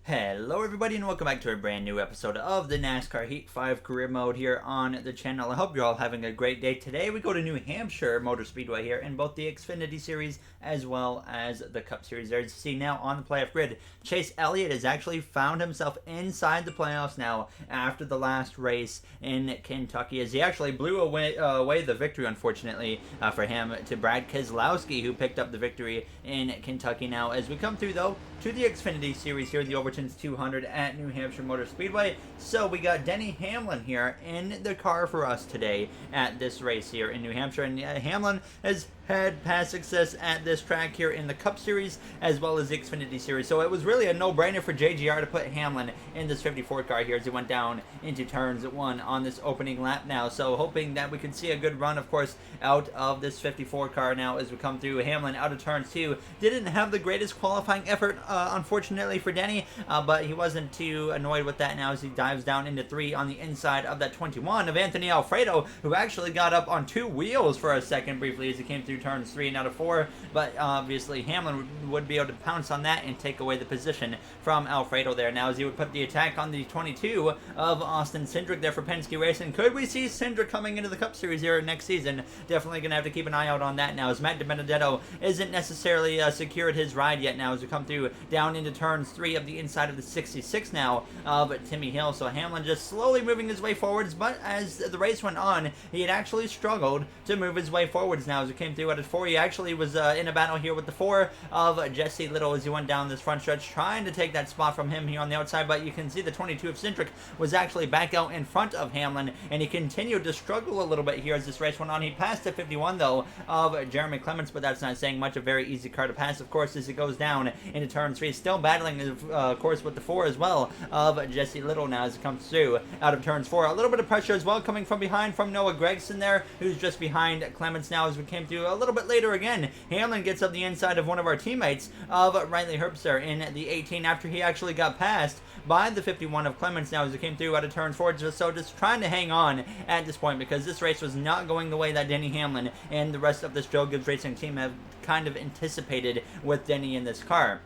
Hello everybody and welcome back to a brand new episode of the NASCAR Heat 5 Career Mode here on the channel. I hope you're all having a great day. Today we go to New Hampshire Motor Speedway here in both the Xfinity Series as well as the Cup Series. There you see now on the playoff grid, Chase Elliott has actually found himself inside the playoffs now after the last race in Kentucky, as he actually blew away the victory, unfortunately, for him, to Brad Keselowski, who picked up the victory in Kentucky. Now as we come through though to the Xfinity Series here, the Overton's 200 at New Hampshire Motor Speedway. So we got Denny Hamlin here in the car for us today at this race here in New Hampshire. And Hamlin has had past success at this track here in the Cup Series as well as the Xfinity Series. So it was really a no-brainer for JGR to put Hamlin in this 54 car here as he went down into turns 1 on this opening lap now. So hoping that we can see a good run, of course, out of this 54 car now as we come through. Hamlin out of turns 2. Didn't have the greatest qualifying effort, unfortunately, for Denny, but he wasn't too annoyed with that now as he dives down into 3 on the inside of that 21 of Anthony Alfredo, who actually got up on 2 wheels for a second briefly as he came through turns 3 and out of 4, but obviously Hamlin would be able to pounce on that and take away the position from Alfredo there now as he would put the attack on the 22 of Austin Cindric there for Penske Racing. Could we see Cindric coming into the Cup Series here next season? Definitely going to have to keep an eye out on that now as Matt DiBenedetto isn't necessarily secured his ride yet now as we come through down into turns 3 of the inside of the 66 now of Timmy Hill. So Hamlin just slowly moving his way forwards, but as the race went on, he had actually struggled to move his way forwards now as he came through at 4. He actually was in a battle here with the 4 of Jesse Little as he went down this front stretch, trying to take that spot from him here on the outside, but you can see the 22 of Cindric was actually back out in front of Hamlin, and he continued to struggle a little bit here as this race went on. He passed the 51 though of Jeremy Clements, but that's not saying much. A very easy car to pass, of course, as it goes down into turn 3. Still battling, of course, with the 4 as well of Jesse Little now as it comes through out of turns 4. A little bit of pressure as well coming from behind from Noah Gragson there, who's just behind Clements now as we came through a little bit later again. Hamlin gets up the inside of one of our teammates of Riley Herbster in the 18 after he actually got passed by the 51 of Clements now as it came through out of turns 4. So just trying to hang on at this point because this race was not going the way that Denny Hamlin and the rest of this Joe Gibbs Racing team have kind of anticipated with Denny in this car.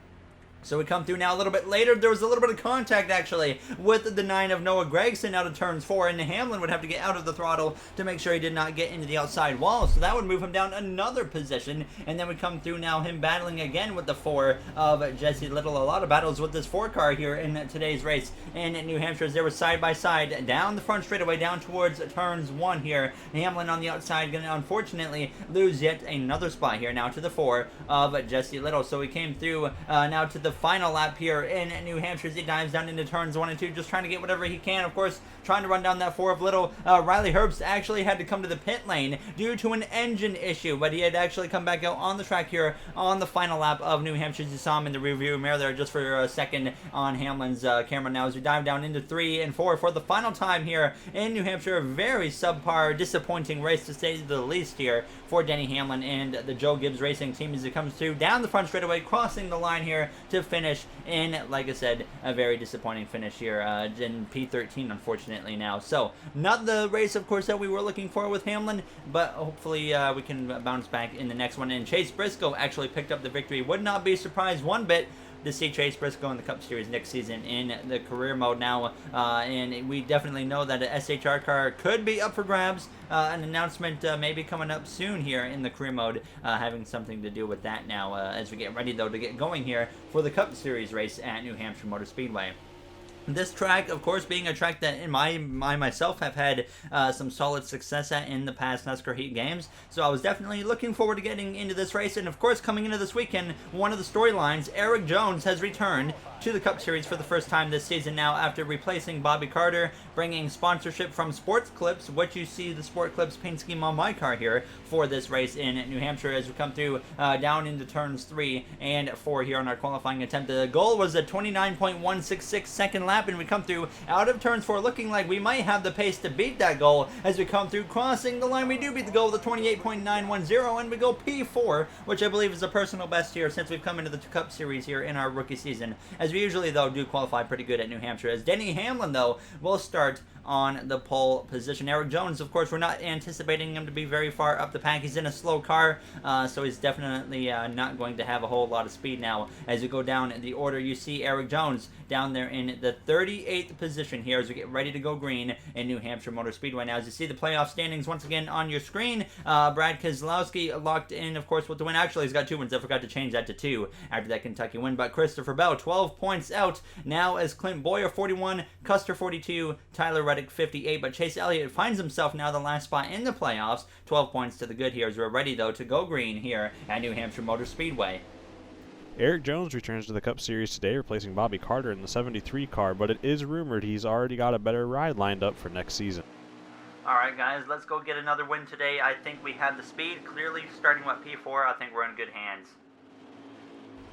So we come through now a little bit later. There was a little bit of contact, actually, with the 9 of Noah Gragson out of turns 4, and Hamlin would have to get out of the throttle to make sure he did not get into the outside wall. So that would move him down another position, and then we come through now him battling again with the 4 of Jesse Little. A lot of battles with this 4 car here in today's race in New Hampshire as they were side by side down the front straightaway down towards turns 1 here. Hamlin on the outside going to unfortunately lose yet another spot here now to the 4 of Jesse Little. So we came through now to the final lap here in New Hampshire as he dives down into turns 1 and 2, just trying to get whatever he can, of course, trying to run down that 4 of Little. Riley Herbst actually had to come to the pit lane due to an engine issue, but he had actually come back out on the track here on the final lap of New Hampshire. You saw him in the rearview mirror there just for a second on Hamlin's camera now as we dive down into 3 and 4 for the final time here in New Hampshire. A very subpar, disappointing race to say the least here for Denny Hamlin and the Joe Gibbs Racing team as it comes through down the front straightaway, crossing the line here to finish in, like I said, a very disappointing finish here in P13, unfortunately now. So not the race, of course, that we were looking for with Hamlin, but hopefully we can bounce back in the next one. And Chase Briscoe actually picked up the victory. Would not be surprised one bit to see Chase Briscoe in the Cup Series next season in the career mode now, and we definitely know that an SHR car could be up for grabs. An announcement may be coming up soon here in the career mode, having something to do with that now as we get ready though to get going here for the Cup Series race at New Hampshire Motor Speedway. This track, of course, being a track that I myself have had some solid success at in the past NASCAR Heat games, so I was definitely looking forward to getting into this race. And of course, coming into this weekend, one of the storylines, Erik Jones has returned to the Cup Series for the first time this season now after replacing Bobby Carter, bringing sponsorship from Sports Clips, which you see the Sport Clips paint scheme on my car here for this race in New Hampshire as we come through down into turns 3 and 4 here on our qualifying attempt. The goal was a 29.166 second lap, and we come through out of turns 4 looking like we might have the pace to beat that goal as we come through crossing the line. We do beat the goal with a 28.910, and we go P4, which I believe is a personal best here since we've come into the Cup Series here in our rookie season, as we usually though do qualify pretty good at New Hampshire. As Denny Hamlin though will start on the pole position. Erik Jones, of course, we're not anticipating him to be very far up the pack. He's in a slow car, so he's definitely not going to have a whole lot of speed now. As we go down the order, you see Erik Jones down there in the 38th position here as we get ready to go green in New Hampshire Motor Speedway. Now, as you see the playoff standings once again on your screen, Brad Keselowski locked in, of course, with the win. Actually, he's got 2 wins. I forgot to change that to 2 after that Kentucky win. But Christopher Bell, 12 points out now as Clint Boyer, 41, Custer, 42, Tyler Reddick, 58. But Chase Elliott finds himself now the last spot in the playoffs. 12 points to the good here as we're ready, though, to go green here at New Hampshire Motor Speedway. Erik Jones returns to the Cup Series today, replacing Bobby Carter in the 73 car, but it is rumored he's already got a better ride lined up for next season. Alright guys, let's go get another win today. I think we have the speed. Clearly, starting with P4, I think we're in good hands.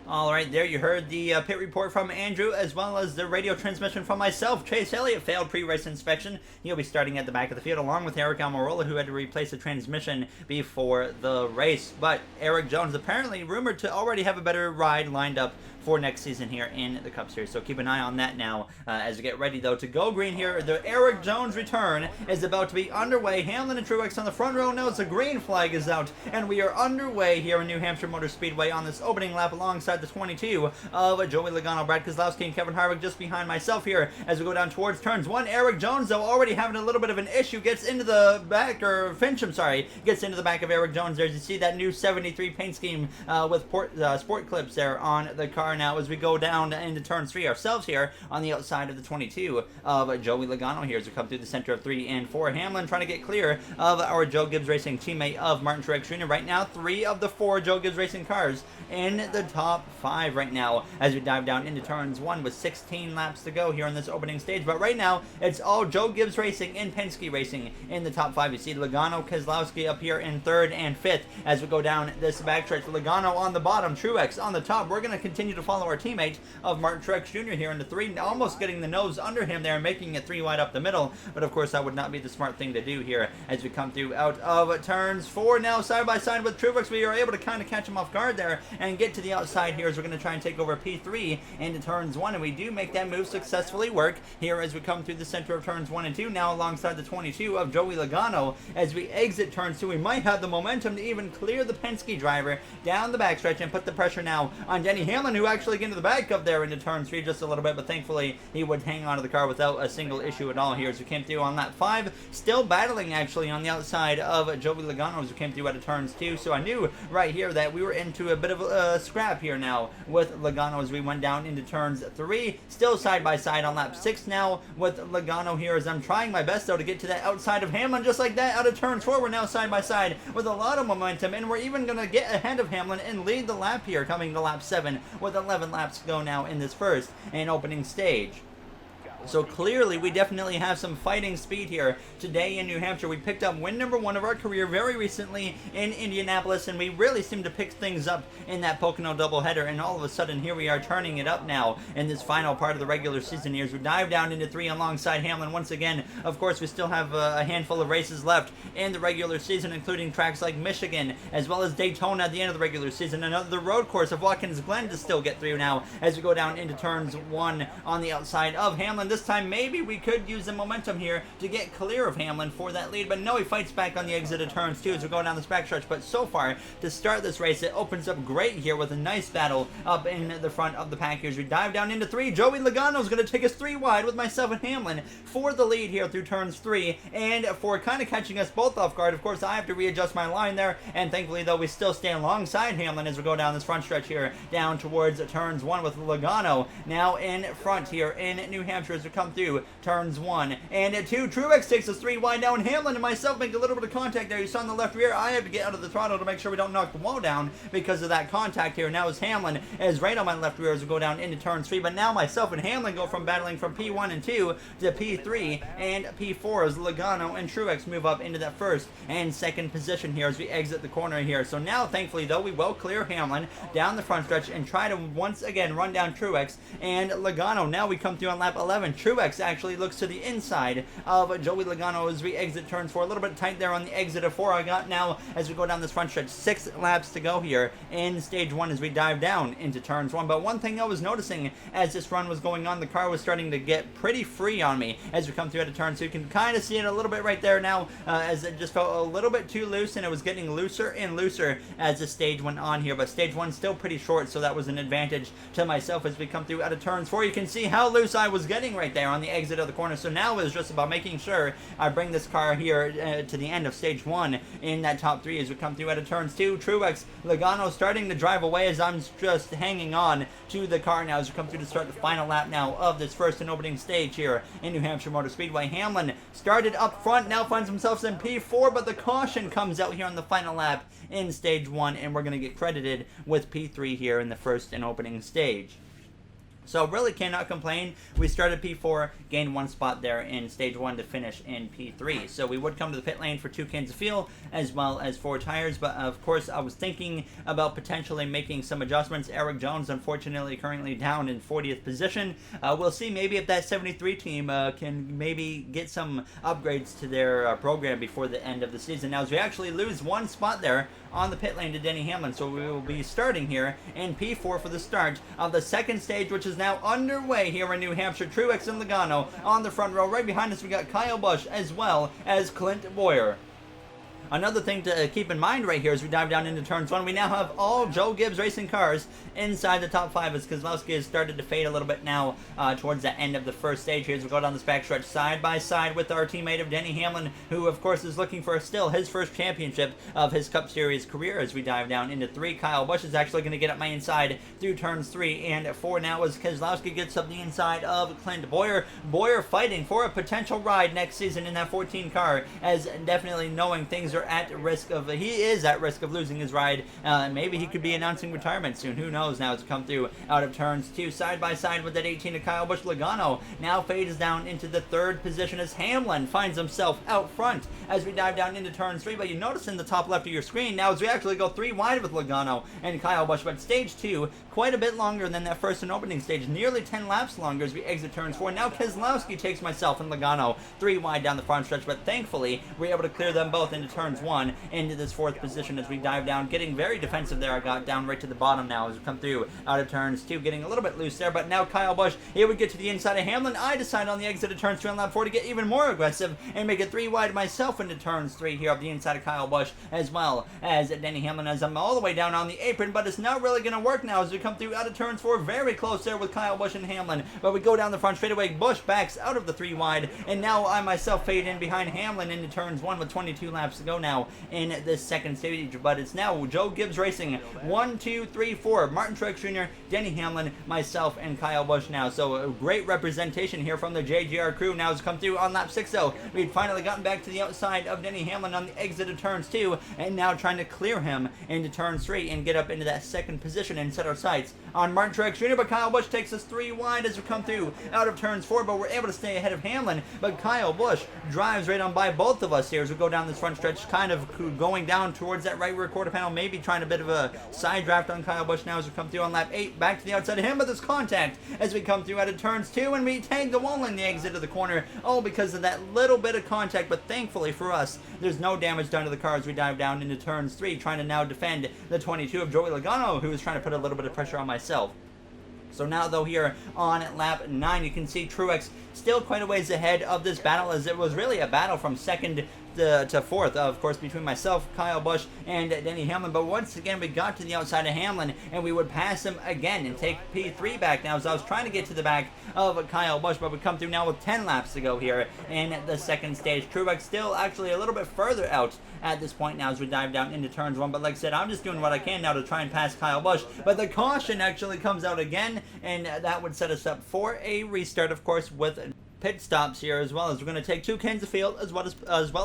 Alright, there you heard the pit report from Andrew, as well as the radio transmission from myself. Chase Elliott failed pre-race inspection. He'll be starting at the back of the field, along with Eric Almirola, who had to replace the transmission before the race. But Erik Jones apparently rumored to already have a better ride lined up for next season here in the Cup Series. So keep an eye on that now as we get ready, though, to go green here. The Erik Jones return is about to be underway. Hamlin and Truex on the front row. Now the green flag is out, and we are underway here in New Hampshire Motor Speedway on this opening lap alongside the 22 of Joey Logano, Brad Keselowski, and Kevin Harvick just behind myself here as we go down towards turns 1. Erik Jones, though, already having a little bit of an issue, gets into the back, or Finch, I'm sorry, gets into the back of Erik Jones. There's, you see that new 73 paint scheme with sport clips there on the car now as we go down into turn 3 ourselves here on the outside of the 22 of Joey Logano here as we come through the center of 3 and 4. Hamlin trying to get clear of our Joe Gibbs Racing teammate of Martin Truex Jr. Right now, 3 of the 4 Joe Gibbs Racing cars in the top 5 right now as we dive down into turns 1 with 16 laps to go here on this opening stage. But right now, it's all Joe Gibbs Racing and Penske Racing in the top 5. You see Logano, Keselowski up here in 3rd and 5th as we go down this backstretch. Logano on the bottom, Truex on the top. We're going to continue to follow our teammate of Martin Truex Jr. here in the 3, almost getting the nose under him there, making it 3 wide up the middle. But of course, that would not be the smart thing to do here as we come through out of turns 4 now, side by side with Truex. We are able to kind of catch him off guard there and get to the outside here as we're going to try and take over P3 into turns 1, and we do make that move successfully work here as we come through the center of turns 1 and 2 now alongside the 22 of Joey Logano. As we exit turns 2, we might have the momentum to even clear the Penske driver down the backstretch and put the pressure now on Denny Hamlin, who actually get into the back up there into turn 3 just a little bit, but thankfully he would hang onto the car without a single issue at all here as we came through on lap 5, still battling actually on the outside of Joey Logano as we came through out of turns 2. So I knew right here that we were into a bit of a scrap here now with Logano as we went down into turns 3, still side by side on lap 6 now with Logano here as I'm trying my best though to get to that outside of Hamlin just like that out of turns 4. We're now side by side with a lot of momentum, and we're even going to get ahead of Hamlin and lead the lap here coming to lap 7 with 11 laps to go now in this first and opening stage. So clearly, we definitely have some fighting speed here today in New Hampshire. We picked up win number 1 of our career very recently in Indianapolis, and we really seem to pick things up in that Pocono doubleheader, and all of a sudden, here we are turning it up now in this final part of the regular season here as we dive down into 3 alongside Hamlin once again. Of course, we still have a handful of races left in the regular season, including tracks like Michigan, as well as Daytona at the end of the regular season. Another road course of Watkins Glen to still get through now as we go down into turns 1 on the outside of Hamlin. This time, maybe we could use the momentum here to get clear of Hamlin for that lead, but no, he fights back on the exit of turns 2 as we go down this backstretch. But so far, to start this race, it opens up great here with a nice battle up in the front of the pack here as we dive down into 3. Joey Logano is going to take us 3 wide with myself and Hamlin for the lead here through turns 3, and for kind of catching us both off guard, of course, I have to readjust my line there, and thankfully, though, we still stay alongside Hamlin as we go down this front stretch here, down towards turns 1 with Logano now in front here in New Hampshire as we come through turns 1 and 2. Truex takes us 3 wide now, and Hamlin and myself make a little bit of contact there. You saw in the left rear, I have to get out of the throttle to make sure we don't knock the wall down because of that contact here. Now as Hamlin is right on my left rear as we go down into turns 3, but now myself and Hamlin go from battling from P1 and 2 to P3 and P4 as Logano and Truex move up into that first and second position here as we exit the corner here. So now, thankfully, though, we will clear Hamlin down the front stretch and try to once again run down Truex and Logano. Now we come through on lap 11. and Truex actually looks to the inside of Joey Logano as we exit turns 4. A little bit tight there on the exit of 4. I got now as we go down this front stretch. 6 laps to go here in stage 1 as we dive down into turns 1. But one thing I was noticing as this run was going on, the car was starting to get pretty free on me as we come through out of turn. So you can kind of see it a little bit right there now as it just felt a little bit too loose, and it was getting looser and looser as the stage went on here. But stage 1 still pretty short, so that was an advantage to myself as we come through out of turns 4. You can see how loose I was getting right there on the exit of the corner. So now it's just about making sure I bring this car here to the end of stage 1 in that top 3 as we come through out of turns 2. Truex, Logano starting to drive away as I'm just hanging on to the car now as we come through to start the final lap now of this first and opening stage here in New Hampshire Motor Speedway. Hamlin started up front, now finds himself in P4, but the caution comes out here on the final lap in stage 1, and we're going to get credited with P3 here in the first and opening stage. So really cannot complain. We started P4, gained 1 spot there in stage 1 to finish in P3. So we would come to the pit lane for 2 cans of fuel as well as 4 tires. But of course, I was thinking about potentially making some adjustments. Erik Jones, unfortunately, currently down in 40th position. We'll see maybe if that 73 team can maybe get some upgrades to their program before the end of the season. Now, as we actually lose 1 spot there on the pit lane to Denny Hamlin. So we will be starting here in P4 for the start of the second stage, which is now underway here in New Hampshire. Truex and Logano on the front row. Right behind us, we got Kyle Busch as well as Clint Bowyer. Another thing to keep in mind right here as we dive down into turns 1, we now have all Joe Gibbs Racing cars inside the top 5 as Keselowski has started to fade a little bit now towards the end of the first stage here as we go down this backstretch side by side with our teammate of Denny Hamlin, who of course is looking for still his first championship of his Cup Series career as we dive down into 3. Kyle Busch is actually going to get up my inside through turns 3 and 4 now as Keselowski gets up the inside of Clint Bowyer. Bowyer fighting for a potential ride next season in that 14 car, as definitely knowing things are at risk of, he is at risk of losing his ride. Maybe he could be announcing retirement soon. Who knows now as we come through out of turns 2. Side by side with that 18 of Kyle Busch. Logano now fades down into the 3rd position as Hamlin finds himself out front as we dive down into turns 3. But you notice in the top left of your screen now as we actually go 3 wide with Logano and Kyle Busch. But stage 2 quite a bit longer than that first and opening stage, nearly 10 laps longer as we exit turns 4. Now Keselowski takes myself and Logano 3 wide down the front stretch, but thankfully we're able to clear them both into turns 1 into this 4th position as we dive down, getting very defensive there. I got down right to the bottom now as we come through out of turns 2, getting a little bit loose there. But now Kyle Busch, here we get to the inside of Hamlin. I decide on the exit of turns 2 and lap 4 to get even more aggressive and make it 3 wide myself into turns 3 here up the inside of Kyle Busch, as well as Denny Hamlin as I'm all the way down on the apron. But it's not really going to work now as we come through out of turns 4, very close there with Kyle Busch and Hamlin. But we go down the front straightaway. Busch backs out of the 3 wide, and now I myself fade in behind Hamlin into turns 1 with 22 laps to go now in this second stage. But it's now Joe Gibbs Racing 1, 2, 3, 4. Martin Truex Jr., Denny Hamlin, myself, and Kyle Busch now. So a great representation here from the JGR crew now has come through on lap 6. So we'd finally gotten back to the outside of Denny Hamlin on the exit of turns 2, and now trying to clear him into turns 3 and get up into that 2nd position and set our sights on Martin Truex Jr. But Kyle Busch takes us 3 wide as we come through out of turns 4, but we're able to stay ahead of Hamlin. But Kyle Busch drives right on by both of us here as we go down this front stretch, kind of going down towards that right rear quarter panel, maybe trying a bit of a side draft on Kyle Busch now as we come through on lap 8, back to the outside of him. But there's contact as we come through out of turns 2, and we tag the wall in the exit of the corner, all because of that little bit of contact. But thankfully for us, there's no damage done to the car as we dive down into turns 3, trying to now defend the 22 of Joey Logano, who is trying to put a little bit of pressure on myself. So now, though, here on lap 9, you can see Truex still quite a ways ahead of this battle, as it was really a battle from 2nd to 4th, of course, between myself, Kyle Busch, and Denny Hamlin. But once again, we got to the outside of Hamlin, and we would pass him again and take P3 back now. So I was trying to get to the back of Kyle Busch, but we come through now with 10 laps to go here in the 2nd stage. Truex still actually a little bit further out at this point now as we dive down into turns 1. But like I said, I'm just doing what I can now to try and pass Kyle Busch. But the caution actually comes out again, and that would set us up for a restart, of course, with pit stops here, as well as we're going to take 2 cans of fuel as well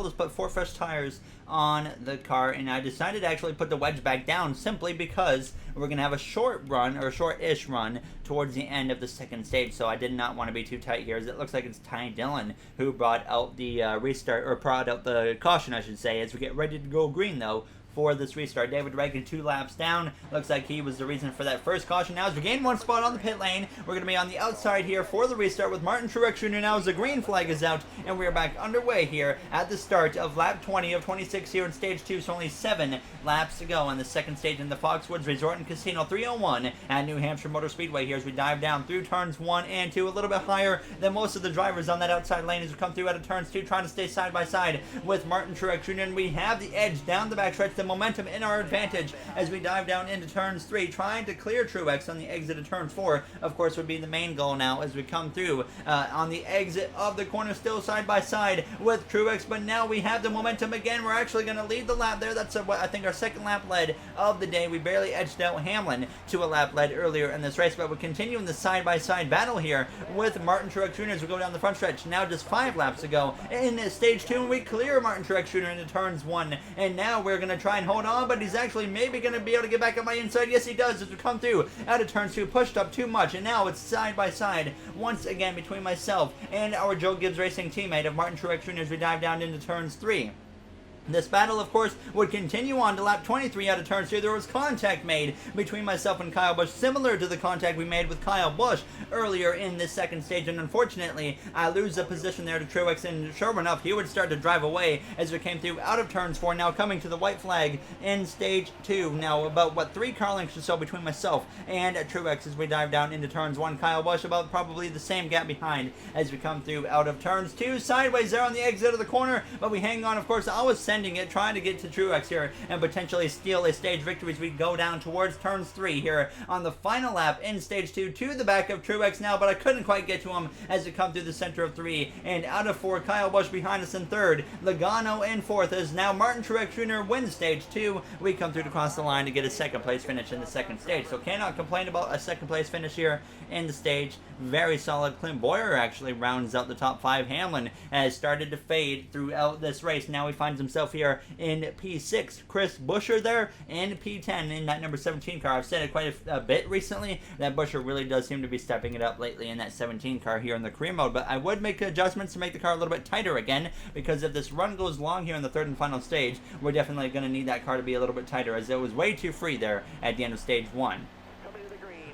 as put 4 fresh tires on the car. And I decided to actually put the wedge back down simply because we're going to have a short run, or short-ish run, towards the end of the 2nd stage. So I did not want to be too tight here, as it looks like it's Ty Dillon who brought out the restart, or brought out the caution, I should say, as we get ready to go green, though, for this restart. David Reagan 2 laps down. Looks like he was the reason for that first caution. Now as we gain 1 spot on the pit lane, we're going to be on the outside here for the restart with Martin Truex Jr. now as the green flag is out, and we are back underway here at the start of lap 20 of 26 here in stage 2. So only 7 laps to go on the second stage in the Foxwoods Resort and Casino 301 at New Hampshire Motor Speedway here as we dive down through turns 1 and 2, a little bit higher than most of the drivers on that outside lane as we come through out of turns 2, trying to stay side by side with Martin Truex Jr. And we have the edge down the backstretch, the momentum in our advantage as we dive down into turns 3, trying to clear Truex on the exit of turn 4, of course, would be the main goal now as we come through on the exit of the corner, still side by side with Truex, but now we have the momentum again. We're actually going to lead the lap there. That's I think our second lap lead of the day. We barely edged out Hamlin to a lap lead earlier in this race, but we're continuing the side by side battle here with Martin Truex Jr. as we go down the front stretch. Now just 5 laps to go in stage 2, and we clear Martin Truex Jr. into turns 1, and now we're going to try and hold on, but he's actually maybe going to be able to get back on my inside. Yes, he does as we come through out of turns 2, pushed up too much, and now it's side by side once again between myself and our Joe Gibbs Racing teammate of Martin Truex Jr. as we dive down into turns 3. This battle, of course, would continue on to lap 23 out of turn 2. There was contact made between myself and Kyle Busch, similar to the contact we made with Kyle Busch earlier in this second stage, and unfortunately, I lose the position there to Truex, and sure enough, he would start to drive away as we came through out of turns 4, now coming to the white flag in stage 2. Now, about 3 car lengths or so between myself and Truex as we dive down into turns 1. Kyle Busch about probably the same gap behind as we come through out of turns 2. Sideways there on the exit of the corner, but we hang on, of course. I was sending it, trying to get to Truex here and potentially steal a stage victory as we go down towards turns 3 here on the final lap in stage 2 to the back of Truex now, but I couldn't quite get to him as we come through the center of 3 and out of 4. Kyle Busch behind us in 3rd, Logano in 4th as now Martin Truex Jr. wins stage 2. We come through to cross the line to get a second place finish in the second stage, so cannot complain about a second place finish here in the stage. Very solid. Clint Boyer actually rounds out the top 5. Hamlin has started to fade throughout this race. Now he finds himself here in P6. Chris Buescher there in P10 in that number 17 car. I've said it quite a bit recently that Buescher really does seem to be stepping it up lately in that 17 car here in the career mode, but I would make adjustments to make the car a little bit tighter again, because if this run goes long here in the 3rd and final stage, we're definitely going to need that car to be a little bit tighter, as it was way too free there at the end of stage 1.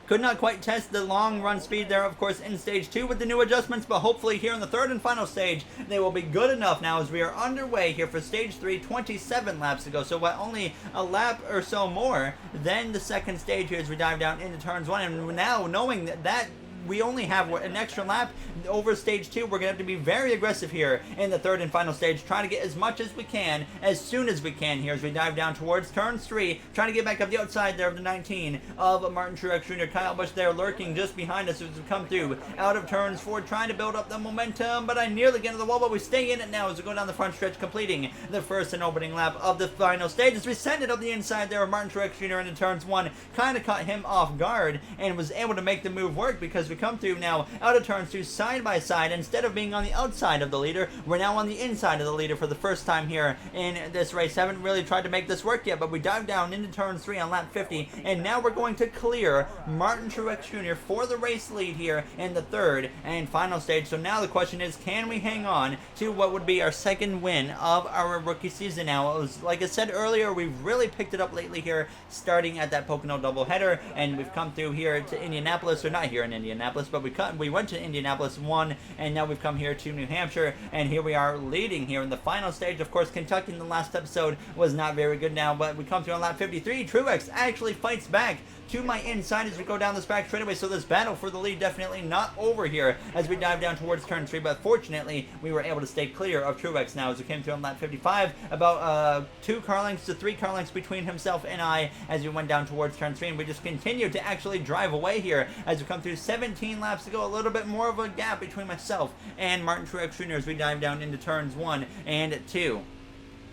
Could not quite test the long run speed there, of course, in stage 2 with the new adjustments, but hopefully here in the 3rd and final stage, they will be good enough now as we are underway here for stage 3, 27 laps to go. So only a lap or so more than the second stage here as we dive down into turns 1. And now knowing that we only have an extra lap over stage 2, we're going to have to be very aggressive here in the 3rd and final stage, trying to get as much as we can, as soon as we can here as we dive down towards turns 3, trying to get back up the outside there of the 19 of Martin Truex Jr. Kyle Busch there lurking just behind us as we come through out of turns 4, trying to build up the momentum, but I nearly get into the wall, but we stay in it now as we go down the front stretch, completing the first and opening lap of the final stage as we send it up the inside there of Martin Truex Jr. into turns 1, kind of caught him off guard and was able to make the move work, because we come through now out of turns 2 side by side. Instead of being on the outside of the leader, we're now on the inside of the leader for the first time here in this race. Haven't really tried to make this work yet, but we dive down into turns 3 on lap 50, and now we're going to clear Martin Truex Jr. for the race lead here in the 3rd and final stage. So now the question is, can we hang on to what would be our second win of our rookie season now? It was, like I said earlier, we've really picked it up lately here, starting at that Pocono doubleheader, and we've come through here to Indianapolis, or not here in Indianapolis, but we went to Indianapolis, won, and now we've come here to New Hampshire, and here we are leading here in the final stage. Of course, Kentucky in the last episode was not very good now, but we come through on lap 53. Truex actually fights back to my inside as we go down this back straightaway, so this battle for the lead definitely not over here as we dive down towards turn 3, but fortunately we were able to stay clear of Truex now as we came through on lap 55, about 2 car lengths to 3 car lengths between himself and I as we went down towards turn 3, and we just continued to actually drive away here as we come through 17 laps to go, a little bit more of a gap between myself and Martin Truex Jr. as we dive down into turns 1 and 2.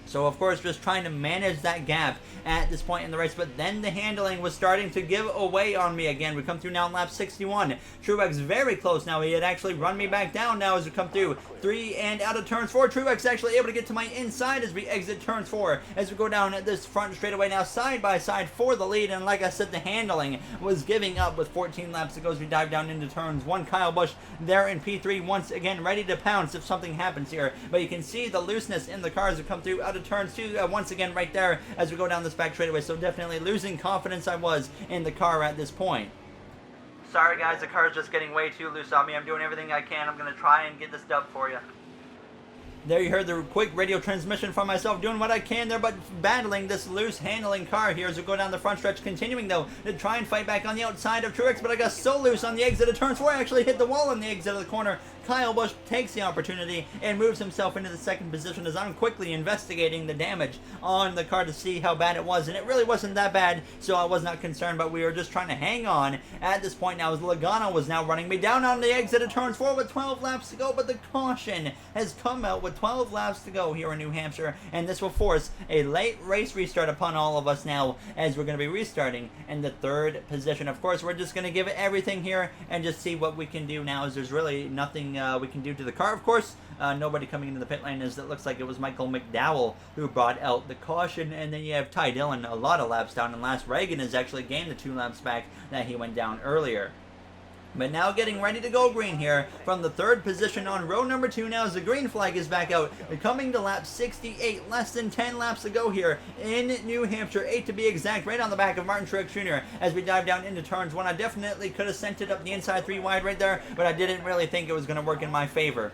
So, of course, just trying to manage that gap at this point in the race, but then the handling was starting to give away on me again. We come through now in lap 61. Truex very close now. He had actually run me back down now as we come through 3 and out of turns 4. Truex actually able to get to my inside as we exit turns 4, as we go down at this front straightaway now side by side for the lead, and like I said, the handling was giving up with 14 laps to go as we dive down into turns 1. Kyle Busch there in P3 once again ready to pounce if something happens here, but you can see the looseness in the car as we come through out out of turns 2 once again right there as we go down this back straightaway. So definitely losing confidence I was in the car at this point. Sorry guys, the car is just getting way too loose on me. I'm doing everything I can. I'm going to try and get this dub for you. There you heard the quick radio transmission from myself, doing what I can there, but battling this loose handling car here as we go down the front stretch, continuing though to try and fight back on the outside of Truex, but I got so loose on the exit of turn 4, I actually hit the wall on the exit of the corner. Kyle Busch takes the opportunity and moves himself into the second position as I'm quickly investigating the damage on the car to see how bad it was, and it really wasn't that bad, so I was not concerned, but we were just trying to hang on at this point now as Logano was now running me down on the exit of turn 4 with 12 laps to go, but the caution has come out with 12 laps to go here in New Hampshire, and this will force a late race restart upon all of us now as we're going to be restarting in the third position. Of course, we're just going to give it everything here and just see what we can do now, as there's really nothing we can do to the car. Of course, nobody coming into the pit lane, as it looks like it was Michael McDowell who brought out the caution, and then you have Ty Dillon a lot of laps down, and Last Reagan has actually gained the 2 laps back that he went down earlier. But now getting ready to go green here from the third position on row number 2 now as the green flag is back out. Coming to lap 68, less than 10 laps to go here in New Hampshire, 8 to be exact, right on the back of Martin Truex Jr. as we dive down into turns 1. I definitely could have sent it up the inside 3 wide right there, but I didn't really think it was going to work in my favor.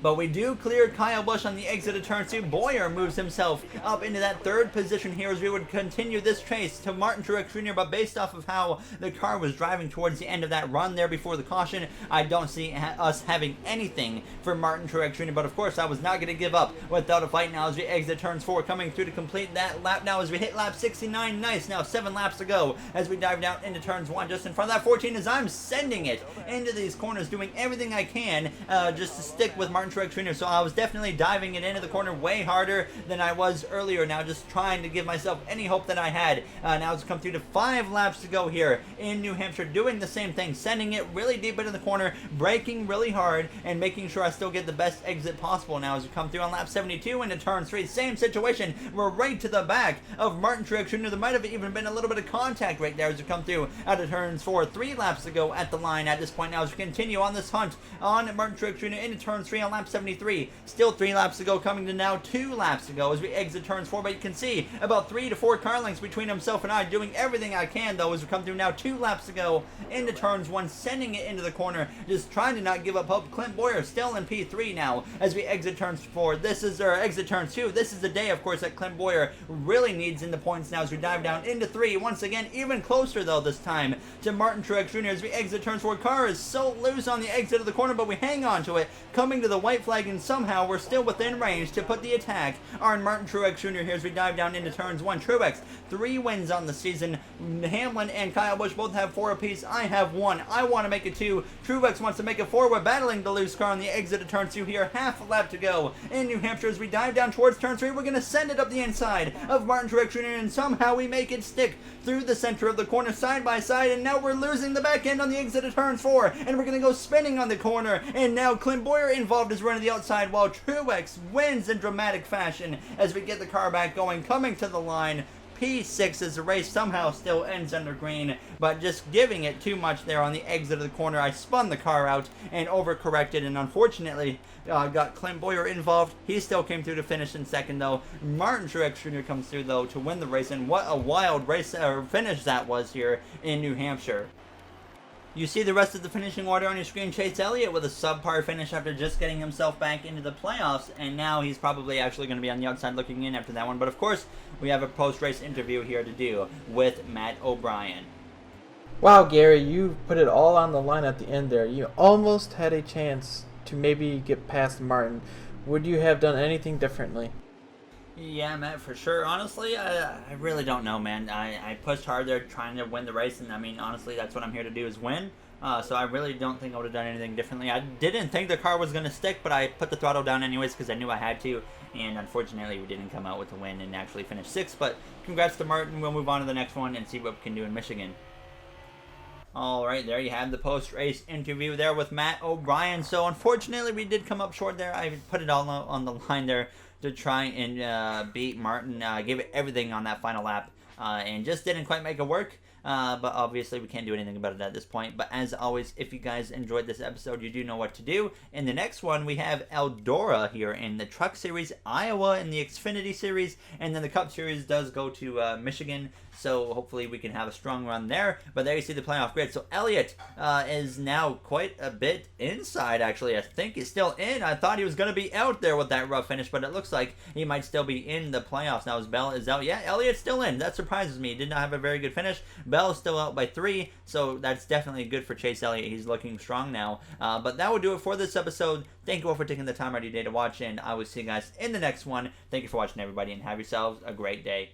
But we do clear Kyle Busch on the exit of turn 2. Bowyer moves himself up into that third position here as we would continue this chase to Martin Truex Jr. But based off of how the car was driving towards the end of that run there before the caution, I don't see us having anything for Martin Truex Jr. But of course, I was not going to give up without a fight now as we exit turns 4, coming through to complete that lap now as we hit lap 69. Nice. Now 7 laps to go as we dive down into turns 1, just in front of that 14 as I'm sending it into these corners, doing everything I can just to stick with Martin Truex Jr. So I was definitely diving it into the corner way harder than I was earlier now, just trying to give myself any hope that I had. Now it's come through to 5 laps to go here in New Hampshire, doing the same thing, sending it really deep into the corner, braking really hard, and making sure I still get the best exit possible now as we come through on lap 72 into turn 3. Same situation. We're right to the back of Martin Truex Jr. There might have even been a little bit of contact right there as we come through out of turns 4. 3 laps to go at the line at this point now as we continue on this hunt on Martin Truex Jr. into turn 3 on lap 73. Still 3 laps to go, coming to now 2 laps to go as we exit turns 4, but you can see about 3 to 4 car lengths between himself and I, doing everything I can though as we come through now 2 laps to go into turns 1, sending it into the corner, just trying to not give up hope. Clint Bowyer still in P3 now as we exit turns 4. Exit turns 2. This is the day, of course, that Clint Bowyer really needs in the points now as we dive down into 3. Once again, even closer though this time to Martin Truex Jr. as we exit turns 4. Car is so loose on the exit of the corner, but we hang on to it, coming to the white flag, and somehow we're still within range to put the attack on Martin Truex Jr. here as we dive down into turns 1. Truex, 3 wins on the season. Hamlin and Kyle Busch both have 4 apiece. I have 1. I want to make it 2. Truex wants to make it 4. We're battling the loose car on the exit of turn 2 here. Half a lap to go in New Hampshire as we dive down towards turn 3. We're going to send it up the inside of Martin Truex Jr. and somehow we make it stick through the center of the corner side by side, and now we're losing the back end on the exit of turn 4, and we're going to go spinning on the corner, and now Clint Bowyer involved is running the outside while Truex wins in dramatic fashion as we get the car back going, coming to the line. P6 as the race somehow still ends under green, but just giving it too much there on the exit of the corner. I spun the car out and overcorrected, and unfortunately got Clint Bowyer involved. He still came through to finish in second though. Martin Truex Jr. comes through though to win the race, and what a wild race finish that was here in New Hampshire. You see the rest of the finishing order on your screen. Chase Elliott with a subpar finish after just getting himself back into the playoffs, and now he's probably actually going to be on the outside looking in after that one. But of course, we have a post-race interview here to do with Matt O'Brien. Wow, Gary, you put it all on the line at the end there. You almost had a chance to maybe get past Martin. Would you have done anything differently? Yeah, Matt, for sure. Honestly, I really don't know, man. I pushed hard there trying to win the race, and I mean, honestly, that's what I'm here to do is win. So I really don't think I would have done anything differently. I didn't think the car was going to stick, but I put the throttle down anyways because I knew I had to. And unfortunately, we didn't come out with the win and actually finish 6th. But congrats to Martin. We'll move on to the next one and see what we can do in Michigan. All right, there you have the post-race interview there with Matt O'Brien. So unfortunately, we did come up short there. I put it all on the line there to try and beat Martin. Gave it everything on that final lap and just didn't quite make it work. but obviously we can't do anything about it at this point. But as always, if you guys enjoyed this episode, you do know what to do. In the next one, we have Eldora here in the Truck Series, Iowa in the Xfinity Series, and then the Cup Series does go to Michigan. So hopefully we can have a strong run there. But there you see the playoff grid. So Elliott is now quite a bit inside, actually. I think he's still in. I thought he was going to be out there with that rough finish, but it looks like he might still be in the playoffs. Now, as Bell is out. Yeah, Elliott's still in. That surprises me. He did not have a very good finish. Bell is still out by 3, so that's definitely good for Chase Elliott. He's looking strong now. But that will do it for this episode. Thank you all for taking the time out of your day to watch, and I will see you guys in the next one. Thank you for watching, everybody, and have yourselves a great day.